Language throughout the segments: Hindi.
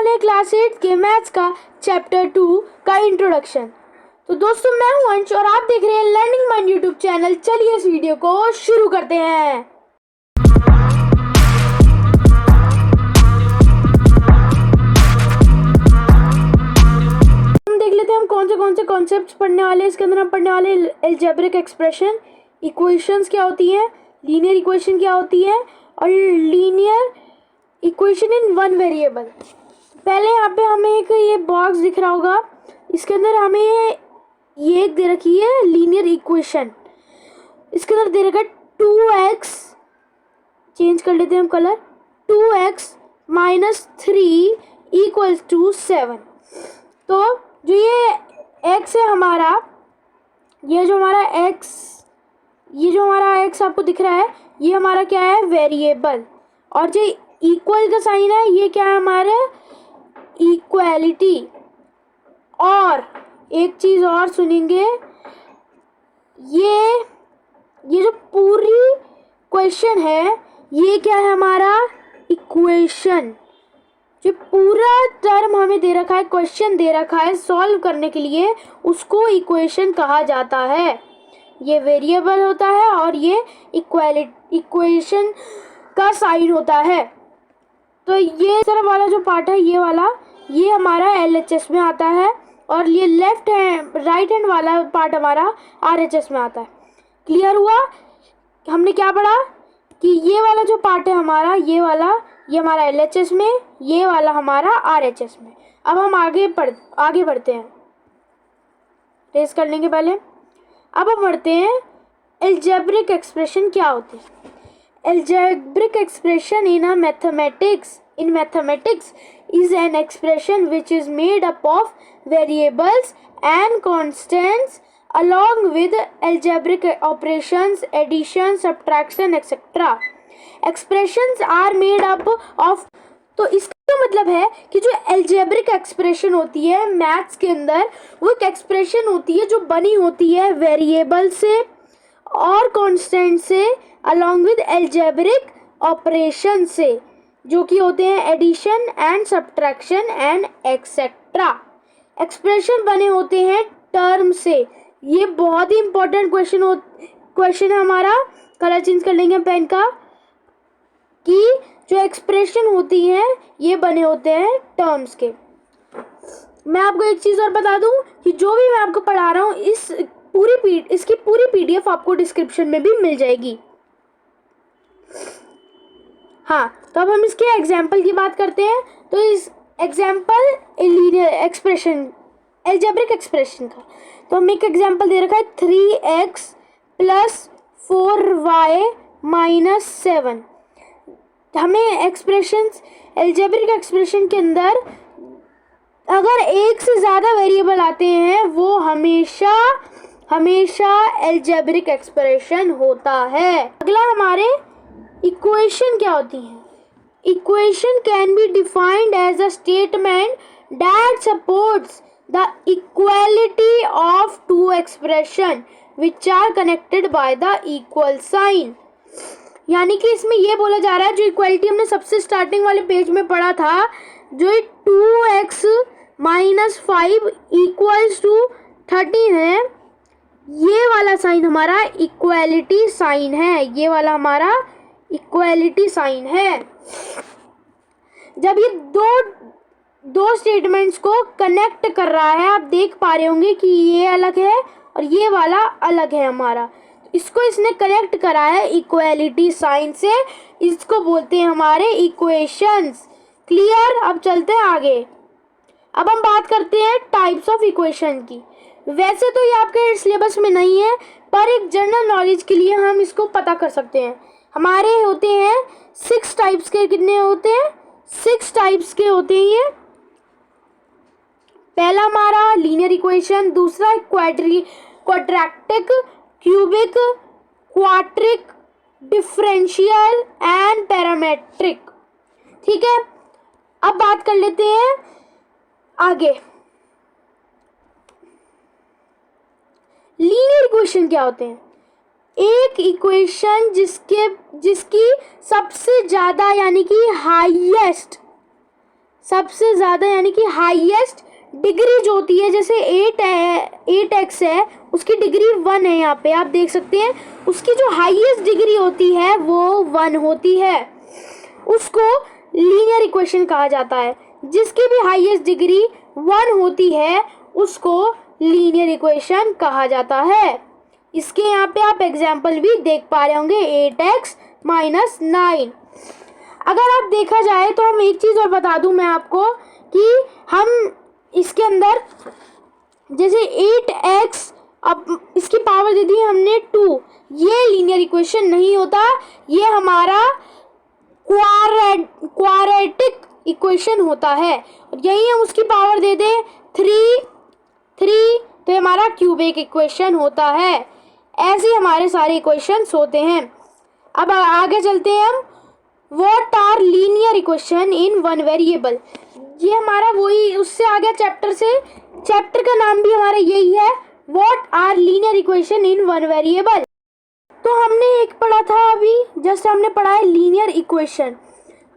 है क्लास 8 के मैथ्स का चैप्टर 2 का इंट्रोडक्शन। तो दोस्तों मैं हूं अंश और आप देख रहे हैं लर्निंग माइंड यूट्यूब चैनल। चलिए इस वीडियो को शुरू करते हैं। हम देख लेते हैं हम कौन से कॉन्सेप्ट्स पढ़ने वाले हैं। इसके अंदर हम पढ़ने वाले अलजेब्रिक एक्सप्रेशन, इक्वेशंस क्या होती हैं, लीनियर इक्वेशन क्या होती है और linear equation in one variable. पहले यहाँ पे हमें एक ये बॉक्स दिख रहा होगा, इसके अंदर हमें ये एक दे रखी है लीनियर इक्वेशन। इसके अंदर दे रखा है 2x, चेंज कर लेते हैं हम colour, 2x minus 3 equals to 7। तो जो ये x है हमारा, ये जो हमारा x आपको दिख रहा है, ये हमारा क्या है, वेरिएबल। और जो इक्वल का साइन है ये क्या है, हमारे इक्वालिटी। और एक चीज और सुनेंगे, ये जो पूरी क्वेश्चन है ये क्या है, हमारा इक्वेशन। जो पूरा टर्म हमें दे रखा है, क्वेश्चन दे रखा है सॉल्व करने के लिए, उसको इक्वेशन कहा जाता है। ये वेरिएबल होता है और ये इक्वेशन का साइन होता है। तो ये तरफ वाला जो पार्ट है, ये हमारा LHS में आता है और ये राइट हैंड वाला पार्ट हमारा RHS में आता है। क्लियर हुआ? हमने क्या पढ़ा कि ये वाला जो पार्ट है हमारा, ये हमारा LHS में, ये वाला हमारा RHS में। अब हम आगे बढ़ते हैं, टेस्ट कर लेंगे पहले। अब हम बढ़ते हैं अलजेब्रिक एक्सप्रेशन क्या होती है। Algebraic expression in mathematics is an expression which is made up of variables and constants along with algebraic operations, addition, subtraction, etc. Expressions are made up of, तो इसका मतलब है कि जो algebraic expression होती है मैथ्स के अंदर, वो एक एक्सप्रेशन होती है जो बनी होती है वेरिएबल से और कांस्टेंट से अलॉन्ग विद अलजेब्रिक ऑपरेशन से, जो कि होते हैं addition and subtraction and etcetera. Expression बने होते हैं टर्म से। ये बहुत ही इंपॉर्टेंट क्वेश्चन है हमारा। कलर चेंज कर लेंगे पेन का, कि जो एक्सप्रेशन होती हैं ये बने होते हैं टर्म्स के। मैं आपको एक चीज़ और बता दूं कि जो भी मैं आपको पढ़ा रहा हूँ इसकी पूरी PDF आपको डिस्क्रिप्शन में भी मिल जाएगी। हाँ, तो अब हम इसके एग्जाम्पल की बात करते हैं। तो इस example linear expression, algebraic expression का, तो हमें एक एग्जाम्पल दे रखा है 3x प्लस 4y माइनस 7। हमें एक्सप्रेशंस, अलजेब्रिक एक्सप्रेशन के अंदर अगर एक से ज़्यादा वेरिएबल आते हैं वो हमेशा अलजेब्रिक एक्सप्रेशन होता है। अगला हमारे इक्वेशन क्या होती है। Equation can be defined as a statement that supports the equality of two expression which are connected by the equal sign. यानी कि इसमें यह बोला जा रहा है, जो इक्वालिटी हमने सबसे स्टार्टिंग वाले पेज में पढ़ा था, जो 2x माइनस 5 इक्वल्स टू 13 है, ये वाला साइन हमारा इक्वालिटी साइन है। ये वाला हमारा इक्वालिटी साइन है। जब ये दो स्टेटमेंट्स को कनेक्ट कर रहा है, आप देख पा रहे होंगे कि ये अलग है और ये वाला अलग है हमारा, इसको इसने कनेक्ट करा है इक्वालिटी साइन से। इसको बोलते हैं हमारे इक्वेशंस। क्लियर? अब चलते हैं आगे। अब हम बात करते हैं टाइप्स ऑफ इक्वेशन की। वैसे तो ये आपके सिलेबस में नहीं है, पर एक जनरल नॉलेज के लिए हम इसको पता कर सकते हैं। हमारे होते हैं 6 टाइप्स के। कितने होते हैं? 6 टाइप्स के होते हैं ये। पहला हमारा लीनियर इक्वेशन, दूसरा quadratic, cubic, quartic, differential and parametric. ठीक है, अब बात कर लेते हैं आगे। लीनियर इक्वेशन क्या होते हैं? एक इक्वेशन जिसकी सबसे ज्यादा यानी कि हाईएस्ट सबसे ज़्यादा यानी कि हाईएस्ट डिग्री जो होती है, जैसे 8x है, उसकी डिग्री 1 है। यहाँ पे आप देख सकते हैं उसकी जो हाईएस्ट डिग्री होती है वो 1 होती है, उसको लीनियर इक्वेशन कहा जाता है। जिसकी भी हाईएस्ट डिग्री 1 होती है उसको लीनियर इक्वेशन कहा जाता है। इसके यहाँ पे आप एग्जाम्पल भी देख पा रहे होंगे, 8x माइनस 9। अगर आप देखा जाए तो हम एक चीज़ और बता दूं मैं आपको कि हम इसके अंदर जैसे 8x, अब इसकी पावर दे दी हमने 2, ये लीनियर इक्वेशन नहीं होता, ये हमारा क्वाड्रेटिक इक्वेशन होता है। यही हम उसकी पावर दे दें 3 तो हमारा क्यूबिक इक्वेशन होता है। ऐसे हमारे सारे इक्वेशंस होते हैं। अब आगे चलते हैं हम, what are linear equation in one variable. ये हमारा वही उससे आ गया चैप्टर से, चैप्टर का नाम भी हमारा यही है, what are linear equation in one variable. तो हमने एक पढ़ा था अभी, जस्ट हमने पढ़ा है लीनियर इक्वेशन।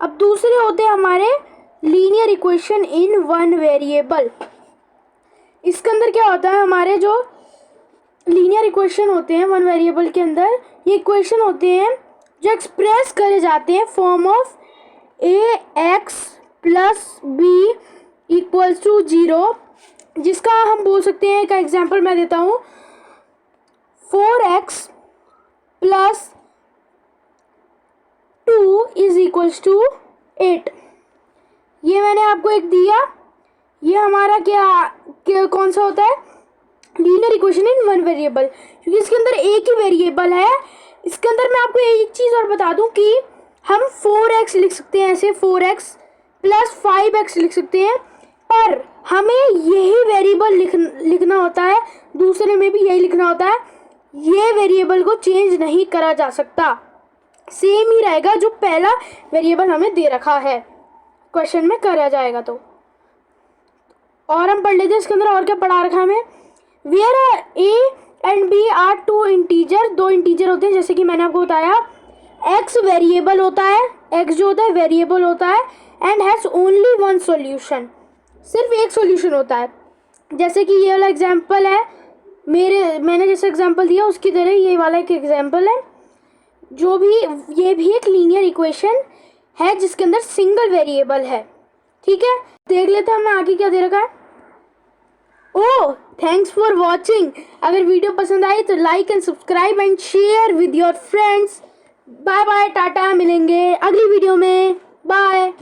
अब दूसरे होते हैं हमारे linear equation in one variable. इसके अंदर क्या होता है, हमारे जो लीनियर इक्वेशन होते हैं वन वेरिएबल के अंदर, ये इक्वेशन होते हैं जो एक्सप्रेस करे जाते हैं form of ax plus b equals to 0, जिसका हम बोल सकते हैं, का एग्जांपल मैं देता हूँ, 4x plus 2 is equals to 8। ये मैंने आपको एक दिया, ये हमारा क्या कौन सा होता है, linear equation in one variable, क्योंकि इसके अंदर एक ही वेरिएबल है। इसके अंदर मैं आपको एक चीज़ और बता दूं कि हम 4x लिख सकते हैं, ऐसे 4x प्लस 5x लिख सकते हैं, पर हमें यही वेरिएबल लिखना होता है, दूसरे में भी यही लिखना होता है। ये वेरिएबल को चेंज नहीं करा जा सकता, सेम ही रहेगा जो पहला वेरिएबल हमें दे रखा है, क्वेश्चन में करा जाएगा। तो और हम पढ़ लेते हैं इसके अंदर और क्या पढ़ा रखा हमें, where a and b are two integer, दो इंटीजर होते हैं, जैसे कि मैंने आपको बताया x वेरिएबल होता है, x जो होता है वेरिएबल होता है, and has only one solution, सिर्फ एक सॉल्यूशन होता है। जैसे कि ये वाला एग्जांपल है, मैंने जैसे एग्जांपल दिया उसकी तरह ये वाला एक एग्जांपल है, जो भी ये भी एक लीनियर इक्वेशन है जिसके अंदर सिंगल वेरिएबल है। ठीक है, देख लेते हैं हमें आगे क्या दे रखा है। Oh, thanks for watching. अगर वीडियो पसंद आई तो like and subscribe and share with your friends. Bye bye, टाटा, मिलेंगे अगली वीडियो में, बाय।